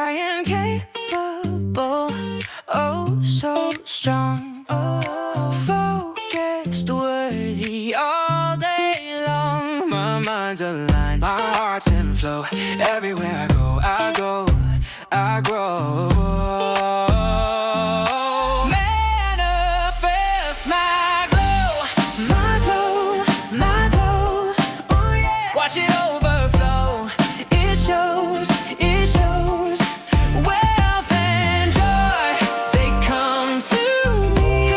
I am capable, oh so strong, focused, worthy all day long. My mind's aligned, my heart's in flow. Everywhere I go, I grow. Manifest my glow, my glow, my glow. Oh yeah, watch it overflow. It shows, it shows. Wealth and joy, they come to me.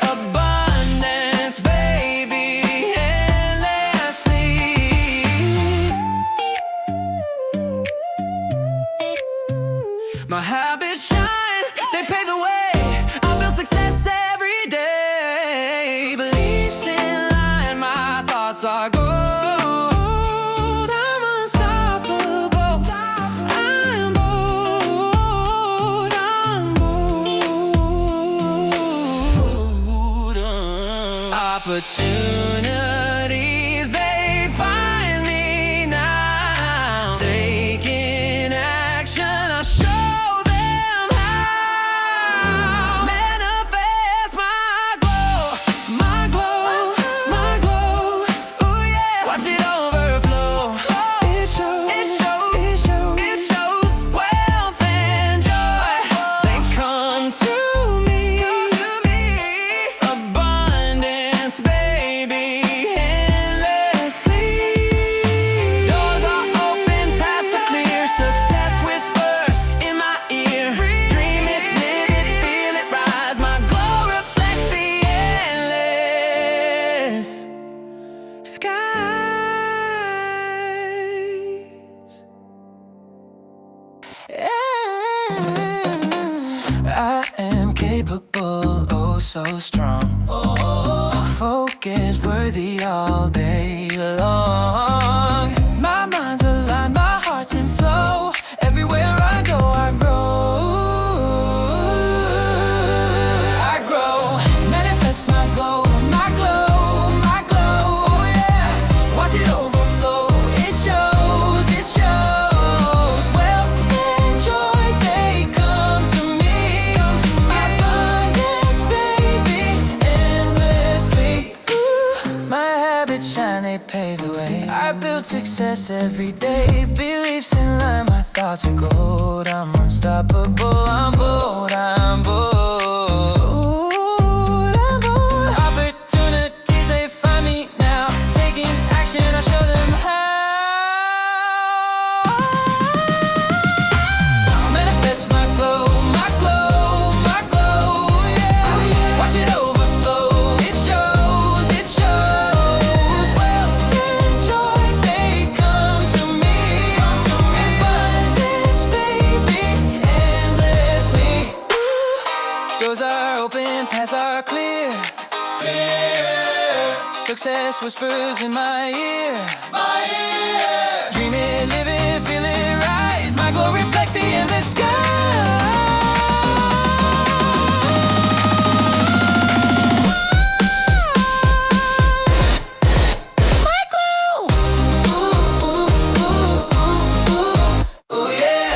Abundance, baby, endlessly. My habits shine, they pave the way. I build success every day. Beliefs in line, my thoughts are gold. I'm unstoppable. I'm bold. I'm bold. Opportunities, they find me now. Taking action, I show them how. Manifest my glow, my glow, my glow. Ooh yeah, watch it overflow. It shows, it shows, it shows, it shows. Wealth and joy, they come to me. Abundance, baby, endlessly. Doors are open, paths are clear. Success whispers in my ear. Dream it, live it, feel it rise. My glow reflects the endless skies. I am capable, oh so strong. Focus, worthy all day long. My mind's aligned, my heart's in flow. Everywhere I go, I grow. I grow. Manifest my glow, my glow, my glow. Oh yeah, watch it overflow. It shows, it shows. Wealth and joy, they come to me. Abundance, baby, endlessly. Ooh, my habits shine, they pave the way. I build success every day. Beliefs in line, my thoughts are gold. I'm unstoppable, I'm bold, I'm bold. I'm bold. Opportunities, they find me now. Taking action, I show them how. Manifest my glow, my glow, my glow, yeah. Watch it overflow. It shows, it shows. Wealth and joy, they come to me. Abundance, baby, endlessly. Doors are open, paths are clear. Success whispers in my ear. Dream it, live it, feel it rise. My glow reflects the endless sky. My glow. Ooh, ooh, ooh, ooh, ooh, ooh, yeah.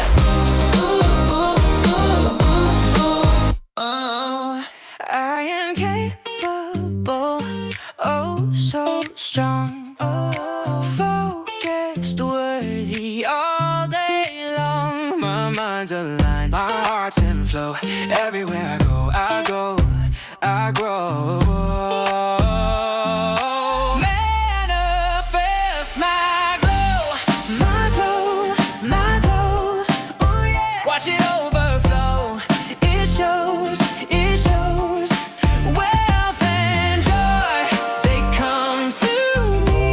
Ooh, ooh, ooh, ooh, ooh. Oh, I am capable, oh so strong, focused, worthy all day long. My mind's aligned, my heart's in flow. Everywhere I go, I grow. Manifest my glow, my glow, my glow. Ooh yeah, watch it overflow. It shows, it shows. Wealth and joy, they come to me.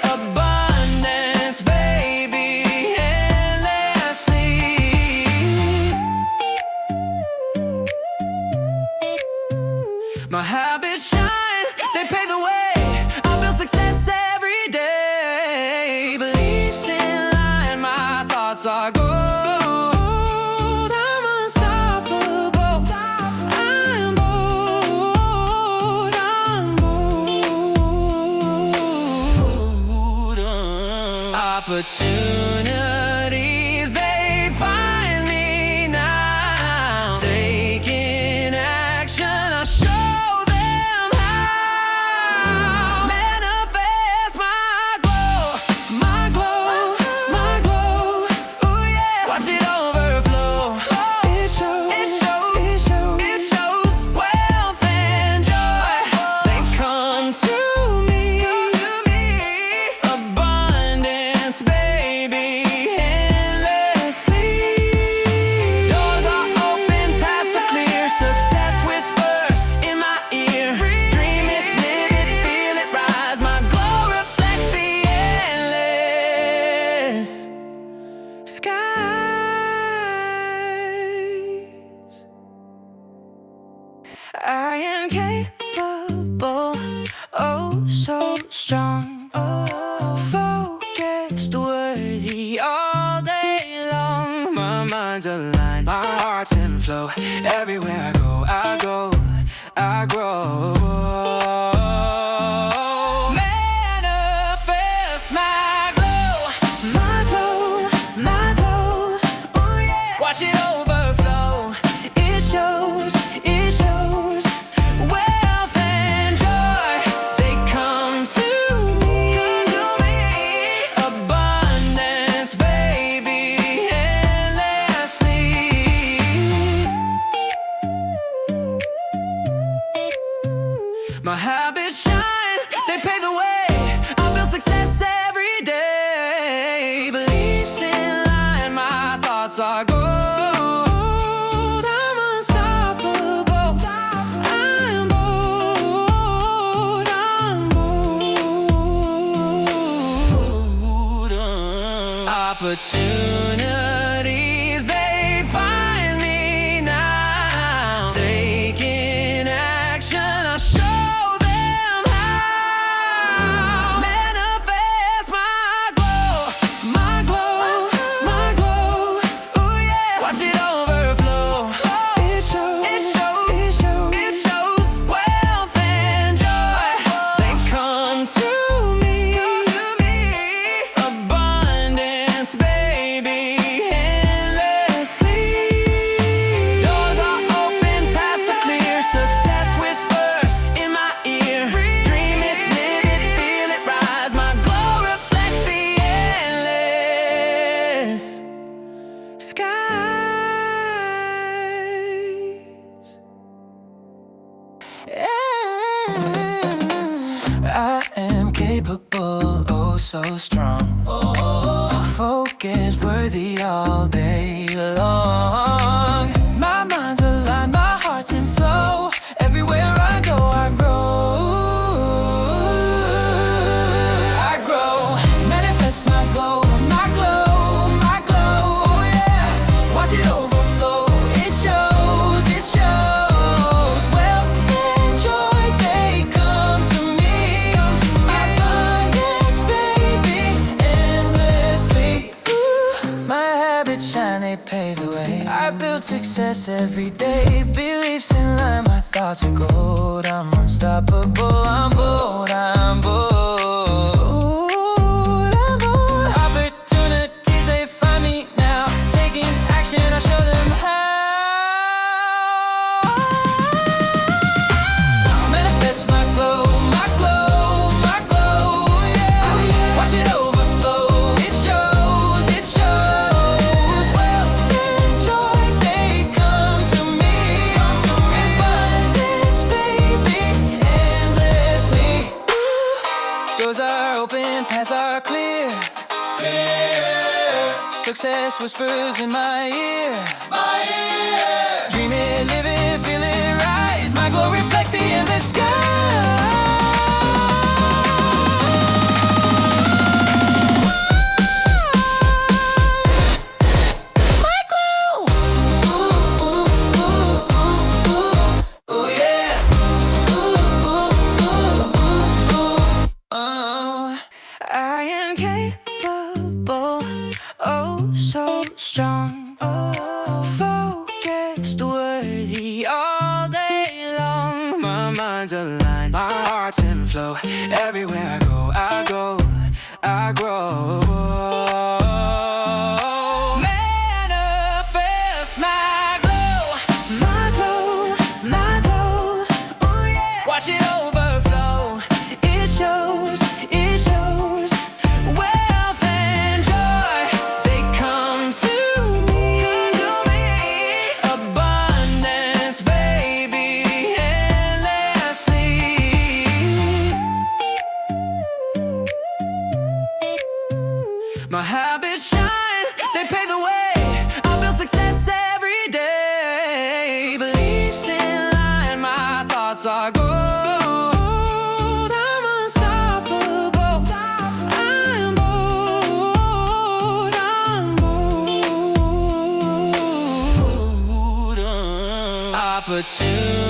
Abundance, baby, endlessly. My habits shine, they pave the way. I build success every day. Beliefs in line, my thoughts are gold. I'm unstoppable. I'm bold. I'm bold. Opportunity, flow. Everywhere I go, I grow. Manifest my glow, my glow, my glow. Ooh yeah. Watch it overflow. It shows, it shows. Wealth and joy, they come to me. Abundance, baby, endlessly. My habits shine, they pave the way. I build success every day. Beliefs in line, my thoughts are gold. I'm unstoppable. I'm bold. I'm bold. Opportunities, they find me now. Taking action, I show them how. Manifest my glow, my glow, my glow. Ooh yeah. Watch it overflow. It shows, it shows, it shows, it shows. Wealth and joy, they come to me. Abundance, baby, endlessly. Doors are open, paths are clear. Success whispers in my ear. Dream it, live it, feel it rise. My glow reflects the endless skies. I am capable, oh so strong. Focus, worthy all day long. My mind's aligned, my heart's in flow. Everywhere I go, I grow. I grow. Manifest my glow, my glow, my glow, yeah. Watch it overflow. It shows, it shows. Wealth and joy, they come to me. Abundance, baby, endlessly. Ooh, my habits shine, they pave the way. I build success every day. Beliefs in line, my thoughts are gold. I'm unstoppable, I'm bold, I'm bold. I'm bold. Opportunities, they find me now. Taking action, I show them how. Manifest my glow, my glow, my glow, yeah. Watch it overflow. It shows, it shows. Wealth and joy, they come to me. Abundance, baby, endlessly. Doors are open, paths are clear. Success whispers in my ear. Dream it, live it, feel it rise. My glow reflects the endless sky. My glow. Ooh, ooh, ooh, ooh, ooh, ooh, yeah. Ooh, ooh, ooh, ooh, ooh. Oh, I am capable, oh so strong. Focused, worthy all day long. My mind's aligned, my heart's in flow. Everywhere I go, I grow. Manifest my glow, my glow, my glow. Ooh yeah. Watch it overflow. It shows, it shows. Wealth and joy, they come to me. Abundance, baby, endlessly. My habits shine, they pave the way. I build success every day. Beliefs in line, my thoughts are gold. I'm unstoppable. I'm bold. I'm bold. Opportunity.